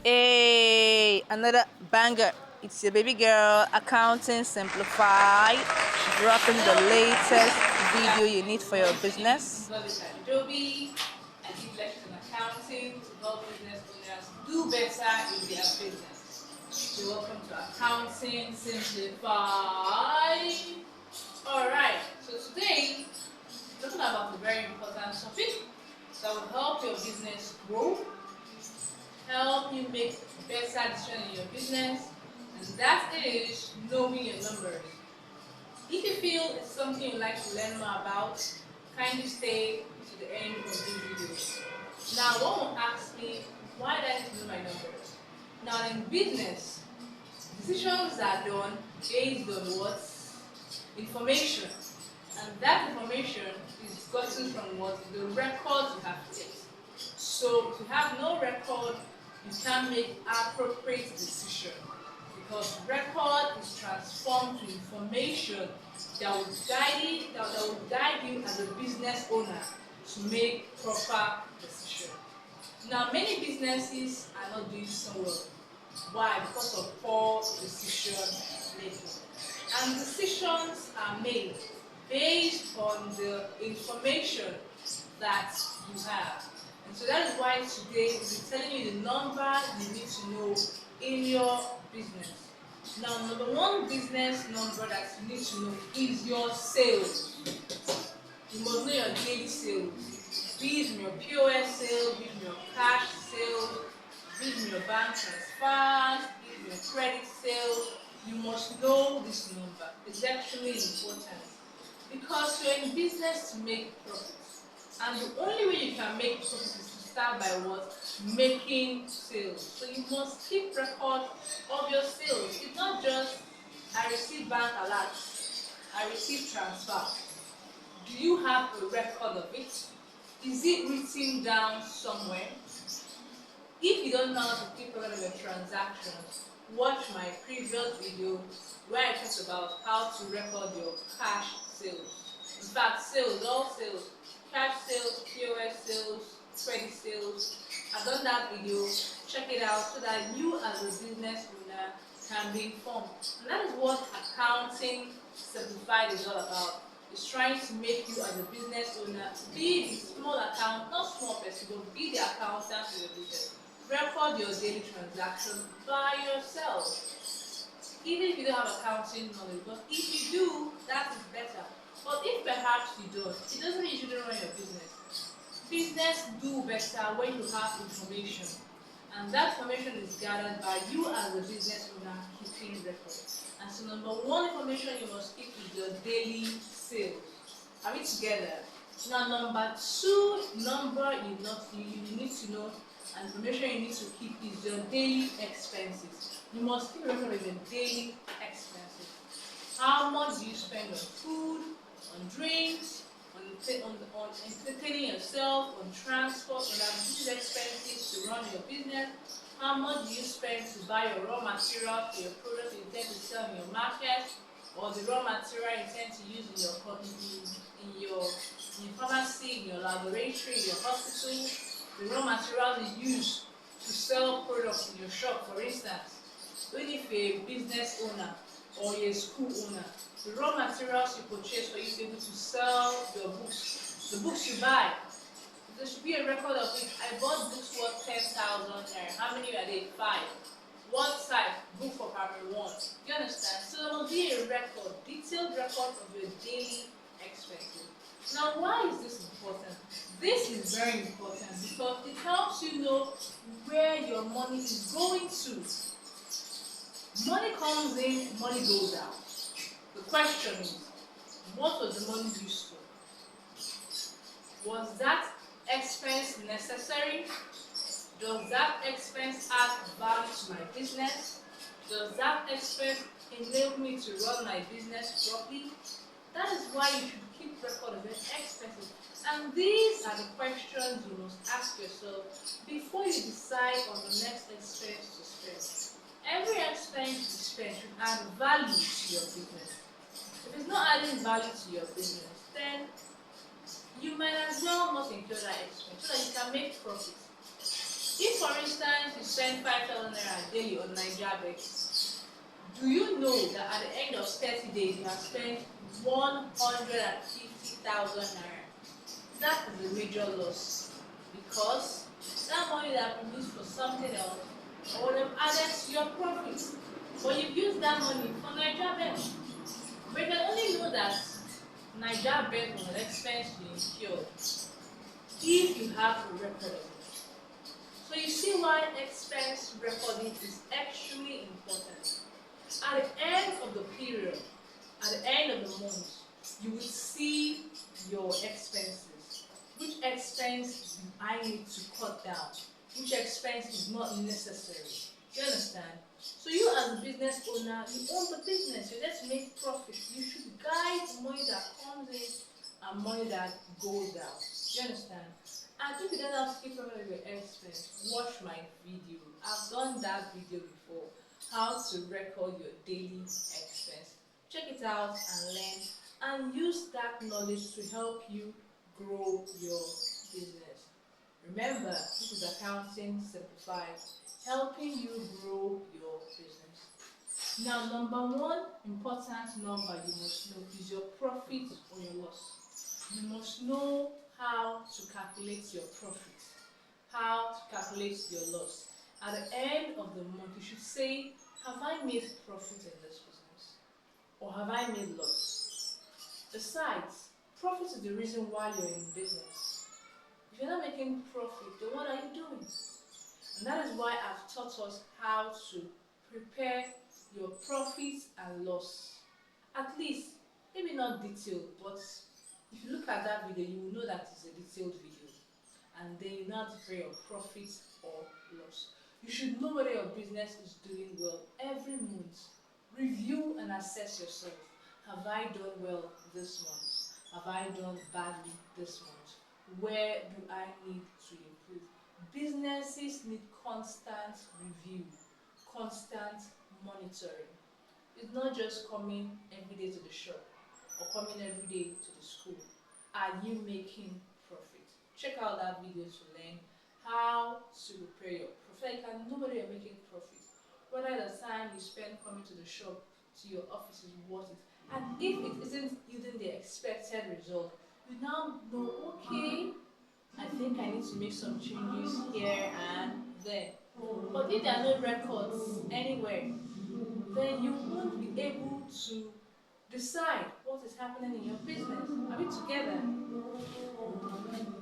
Hey, another banger. It's your baby girl, Accounting Simplified, dropping the latest video you need for your business. Adobe. I give lectures on accounting to help business owners do better in their business. So welcome to Accounting Simplified. Alright, so today we're talking about a very important topic that will help your business grow, help you make better decisions in your business, and that is knowing your numbers. If you feel it's something you'd like to learn more about, kindly stay to the end of this video. Now, one will ask me, why do I need to know my numbers? Now, in business, decisions are done based on what? Information. And that information is gotten from what? The records you have kept. So if you have no record, you can't make appropriate decision because record is transformed to information that will guide you as a business owner to make proper decision. Now many businesses are not doing so well. Why? Because of poor decision making. And decisions are made based on the information that you have. And so that is why today we'll be telling you the number you need to know in your business. Now, number one business number that you need to know is your sales. You must know your daily sales. Be it from your POS sales, be it from your cash sales, be it from your bank transfers, be it from your credit sales. You must know this number. It's actually important because you're in business to make profit. And the only way you can make profit is to start by what? Making sales. So you must keep record of your sales. It's not just I receive bank alerts, I receive transfer. Do you have a record of it? Is it written down somewhere? If you don't know how to keep record of your transactions, watch my previous video where I talked about how to record your cash sales. In fact, sales, all sales, cash sales, POS sales, credit sales. I've done that video. Check it out so that you as a business owner can be informed. And that is what Accounting Simplified is all about. It's trying to make you as a business owner be the small account, not small person, but be the accountant for your business. Record your daily transactions by yourself. Even if you don't have accounting knowledge, but if you do, that is better. But if perhaps you don't, it doesn't mean you shouldn't run your business. Business do better when you have information. And that information is gathered by you as a business owner keeping records. And so number one information you must keep is your daily sales. Are we together? Now number two number you need to know and information you need to keep is your daily expenses. You must keep a record of your daily expenses. How much do you spend on food, on drinks, on entertaining yourself, on transport, on these expenses to run your business? How much do you spend to buy your raw material for your products you intend to sell in your market, or the raw material you intend to use in your pharmacy, in your laboratory, in your hospital, the raw materials you use to sell products in your shop, for instance. Even if you're a business owner or you're a school owner, the raw materials you purchase for you to be able to sell your books, the books you buy, there should be a record of it. I bought books worth 10,000 naira. How many are they? 5. What size? Book for primary 1. Do you understand? So there will be a record, detailed record of your daily expenses. Now, why is this important? This is very important because it helps you know where your money is going to. Money comes in, money goes out. The question is, what was the money used for? Was that expense necessary? Does that expense add value to my business? Does that expense enable me to run my business properly? That is why you should keep record of your expenses. And these are the questions you must ask yourself before you decide on the next expense to spend. Every expense you spend should add value to your business. If it's not adding value to your business, then you might as well not incur that expense so that you can make profit. If, for instance, you spend 5,000 naira daily on Naija, do you know that at the end of 30 days you have spent 150,000 naira? That is a major loss because that money that you used for something else would have added to your profit. But you've used that money for Naija Bet. But you can only know that Naija Bet was an expense you incurred if you have a record of it. So you see why expense recording is extremely important. At the end of the period, at the end of the month, you will see your expenses. Which expense do I need to cut down? Which expense is not necessary? Do you understand? So you as a business owner, you own the business, you just make profit. You should guide money that comes in and money that goes out. Do you understand? And if you don't have to keep track of your expense, watch my video. I've done that video before. How to record your daily expense. Check it out and learn and use that knowledge to help you grow your business. Remember, this is Accounting Simplified, helping you grow your business. Now, number one important number you must know is your profit or your loss. You must know how to calculate your profit, how to calculate your loss. At the end of the month, you should say, have I made profit in this business? Or have I made loss? Besides, profit is the reason why you're in business. If you're not making profit, then what are you doing? And that is why I've taught us how to prepare your profits and loss. At least, maybe not detailed, but if you look at that video, you will know that it's a detailed video. And then you know how to prepare your profit or loss. You should know whether your business is doing well every month. Review and assess yourself. Have I done well this month? Have I done badly this month? Where do I need to improve? Businesses need constant review, constant monitoring. It's not just coming every day to the shop or coming every day to the school. Are you making profit? Check out that video to learn how to prepare your profit. You can know whether you're making profit, whether the time you spend coming to the shop, to your office is worth it. And if it isn't yielding the expected result, you now know, okay, I think I need to make some changes here and there. But if there are no records anywhere, then you won't be able to decide what is happening in your business. Are we together?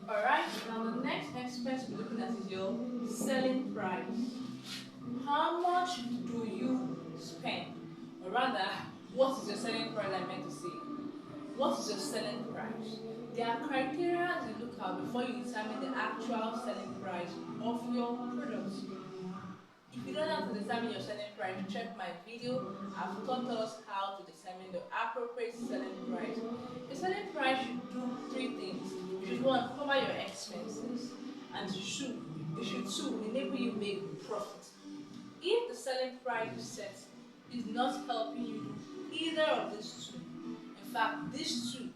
Alright, now the next expense we're looking at is your selling price. How much do you spend? Or rather, what is your selling price I meant to say? What is your selling price? There are criteria you look at before you determine the actual selling price of your products. If you don't know how to determine your selling price, check my video. I've taught us how to determine the appropriate selling price. The selling price should do three things. You should one, cover your expenses, and it should two, enable you make profit. If the selling price you set is not helping you do either of these two, in fact, these two,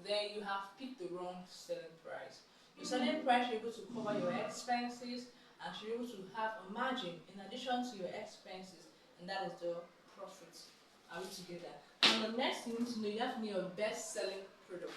then you have picked the wrong selling price. Your selling price should be able to cover your expenses and should be able to have a margin in addition to your expenses, and that is the profit. Are we together? And the next thing you need to know, you have to know your best selling product.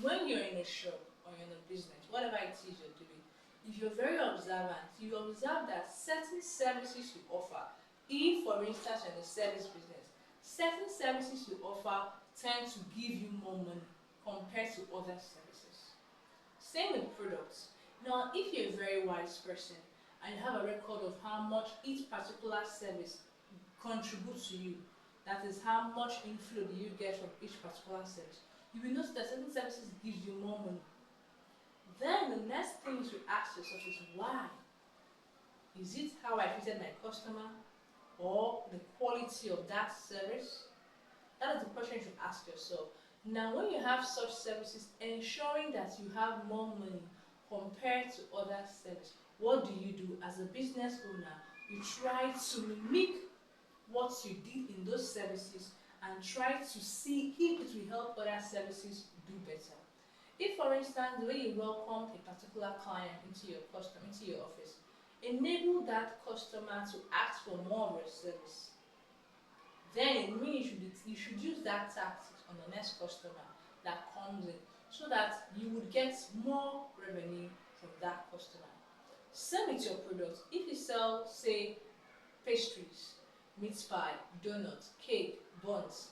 When you're in a shop or you're in a business, whatever it is you're doing, if you're very observant, you observe that certain services you offer, if for instance you're in a service business, certain services you offer tend to give you more money compared to other services. Same with products. Now, if you're a very wise person and you have a record of how much each particular service contributes to you, that is how much inflow do you get from each particular service, you will notice that certain services give you more money. Then the next thing you should ask yourself is why? Is it how I treated my customer or the quality of that service? That is the question you should ask yourself. Now, when you have such services, ensuring that you have more money compared to other services, what do you do as a business owner? You try to mimic what you did in those services and try to see if it will help other services do better. If, for instance, the way you welcome a particular client into your office enable that customer to ask for more of your service. Then it means you should use that tactic on the next customer that comes in, so that you would get more revenue from that customer. Same with your products. If you sell, say, pastries, meat pie, donuts, cake, buns,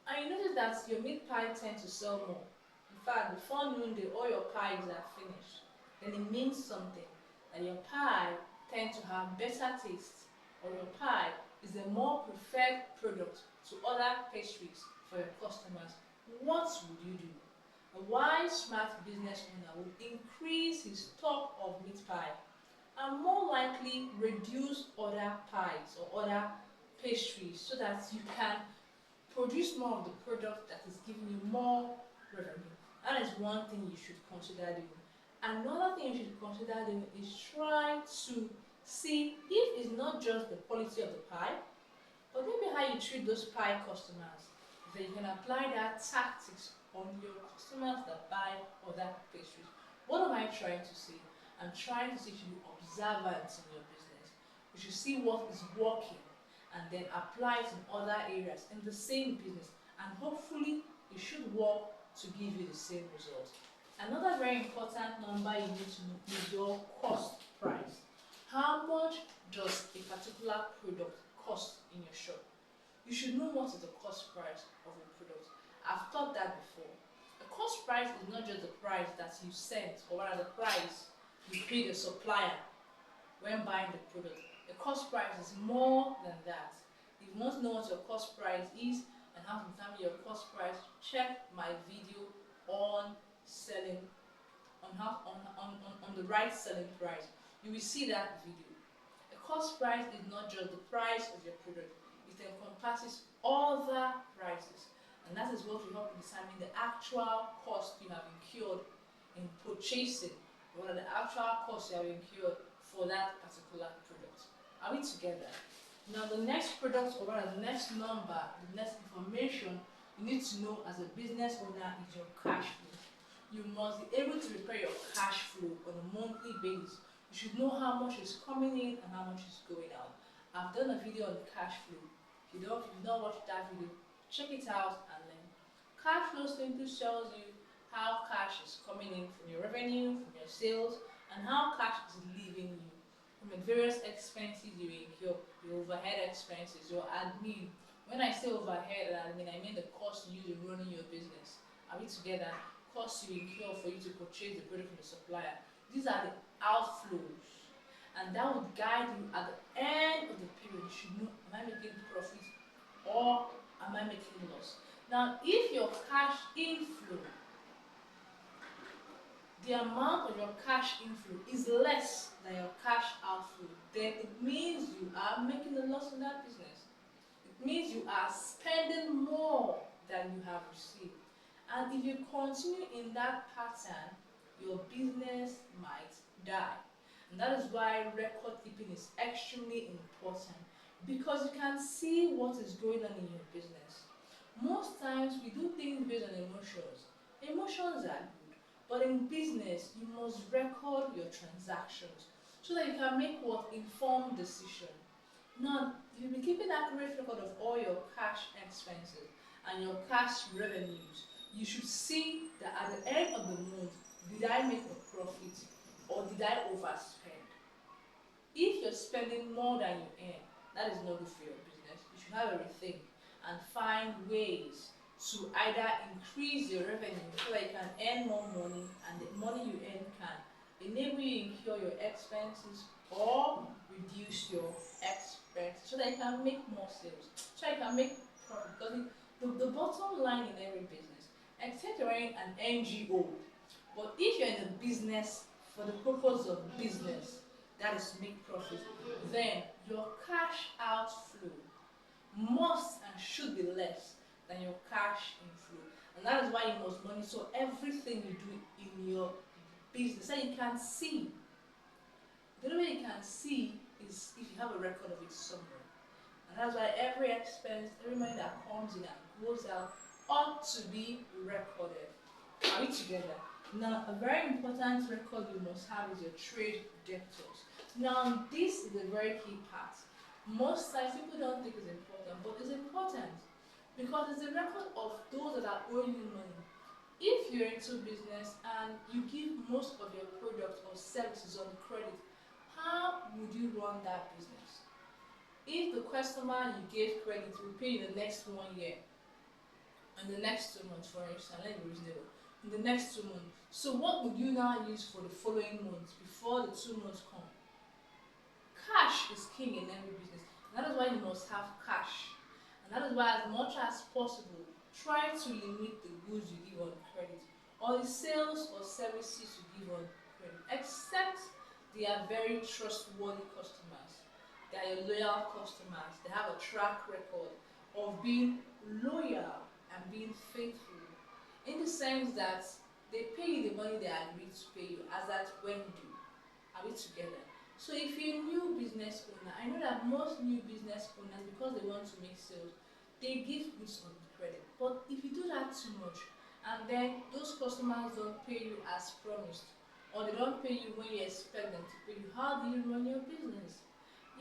and you notice that your meat pie tends to sell more. In fact, before noonday, all your pies are finished. Then it means something, that your pie tends to have better taste, or your pie is a more preferred product to other pastries for your customers. What would you do? A wise, smart business owner would increase his stock of meat pie and more likely reduce other pies or other pastries, so that you can produce more of the product that is giving you more revenue. That is one thing you should consider doing. Another thing you should consider doing is try to see if it's not just the quality of the pie, but maybe how you treat those pie customers. Then you can apply that tactics on your customers that buy other pastries. What am I trying to say? I'm trying to say you should be observant in your business. You should see what is working and then apply it in other areas in the same business, and hopefully it should work to give you the same result. Another very important number you need to know is your cost price. How much does a particular product cost in your shop? You should know what is the cost price of your product. I've taught that before. The cost price is not just the price that you sent, or rather the price you pay the supplier when buying the product. The cost price is more than that. If you want to know what your cost price is and how to determine your cost price, check my video on selling, on the right selling price. You will see that video. The cost price is not just the price of your product, it encompasses other prices, and that is what will help you determine the actual cost you have incurred in purchasing, or the actual cost you have incurred for that particular product. Are we together? Now the next product, or rather the next number, the next information you need to know as a business owner is your cash flow. You must be able to prepare your cash flow on a monthly basis. You should know how much is coming in and how much is going out. I've done a video on cash flow. If you did not watch that video, check it out and learn. Cash flow simply shows you how cash is coming in from your revenue, from your sales, and how cash is leaving you from the various expenses you incur, your overhead expenses, your admin. When I say overhead and admin, I mean the cost you use in running your business. Are we together? Costs you incur for you to purchase the product from the supplier. These are the outflows, and that would guide you at the end of the period. You should know, am I making profit or am I making loss? Now, if your cash inflow, the amount of your cash inflow is less than your cash outflow, then it means you are making a loss in that business. It means you are spending more than you have received. And if you continue in that pattern, your business might die. And that is why record keeping is extremely important, because you can see what is going on in your business. Most times we do things based on emotions. Emotions are good, but in business you must record your transactions so that you can make what informed decision. Now, if you be keeping accurate record of all your cash expenses and your cash revenues, you should see that at the end of the month, did I make a profit or did I overspend? If you're spending more than you earn, that is not good for your business. You should have a rethink and find ways to either increase your revenue so that you can earn more money, and the money you earn can enable you to incur your expenses or reduce your expenses so that you can make more sales, so you can make profit. Because the bottom line in every business, except you're in an NGO, but if you're in a business for the purpose of business, that is to make profit, then your cash outflow must and should be less than your cash inflow. And that is why you must monitor everything you do in your business so you can see. The only way you can see is if you have a record of it somewhere. And that's why every expense, every money that comes in and goes out ought to be recorded. Are we together? Now, a very important record you must have is your trade debtors. Now, this is a very key part. Most times people don't think it's important, but it's important because it's a record of those that are owing you money. If you're into business and you give most of your products or services on credit, how would you run that business? If the customer you gave credit will pay you the next 1 year and the next 2 months, for instance, let me be reasonable, in the next 2 months, so what would you now use for the following months before the 2 months come? Cash is king in every business. And that is why you must have cash. And that is why, as much as possible, try to limit the goods you give on credit or the sales or services you give on credit, except they are very trustworthy customers. They are your loyal customers. They have a track record of being loyal and being faithful, in the sense that they pay you the money they agreed to pay you, as that when due. Are we together? So if you're a new business owner, I know that most new business owners, because they want to make sales, they give goods on credit. But if you do that too much, and then those customers don't pay you as promised, or they don't pay you when you expect them to pay you, how do you run your business?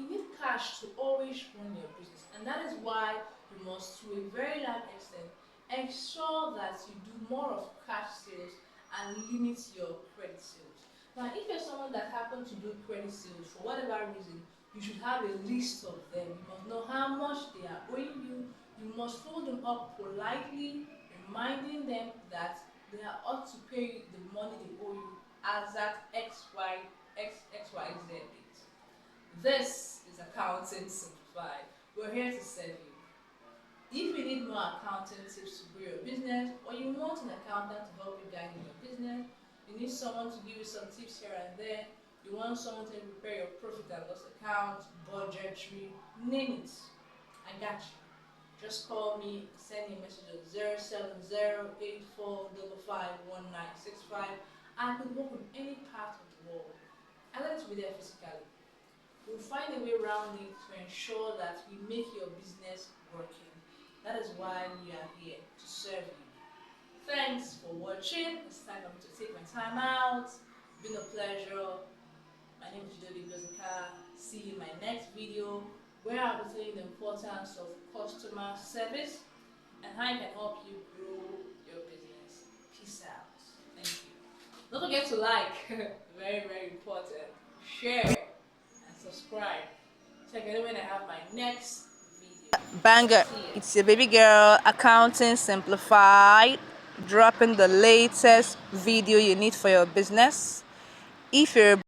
You need cash to always run your business, and that is why you must, to a very large extent, ensure that you do more of cash sales and limit your credit sales. Now, if you're someone that happens to do credit sales for whatever reason, you should have a list of them. You must know how much they are owing you. You must phone them up politely, reminding them that they are ought to pay you the money they owe you as at XYZ date. This is Accounting Simplified. We're here to serve you. If you need more accounting tips to grow your business, or you want an accountant to help you guide in your business, you need someone to give you some tips here and there, you want someone to prepare your profit and loss account, budgetary, name it, I got you. Just call me, send me a message at 07084551965, and I could work in any part of the world. I like to be there physically. We'll find a way around it to ensure that we make your business working. That is why we are here, to serve you. Thanks for watching. It's time for me to take my time out. It's been a pleasure. My name is Jidoli Bezika. See you in my next video, where I'll be telling you the importance of customer service and how it can help you grow your business. Peace out. Thank you. Don't forget to like, very, very important. Share and subscribe. Check it out when I have my next video. Banger. It's your baby girl, Accounting Simplified, dropping the latest video you need for your business. If you're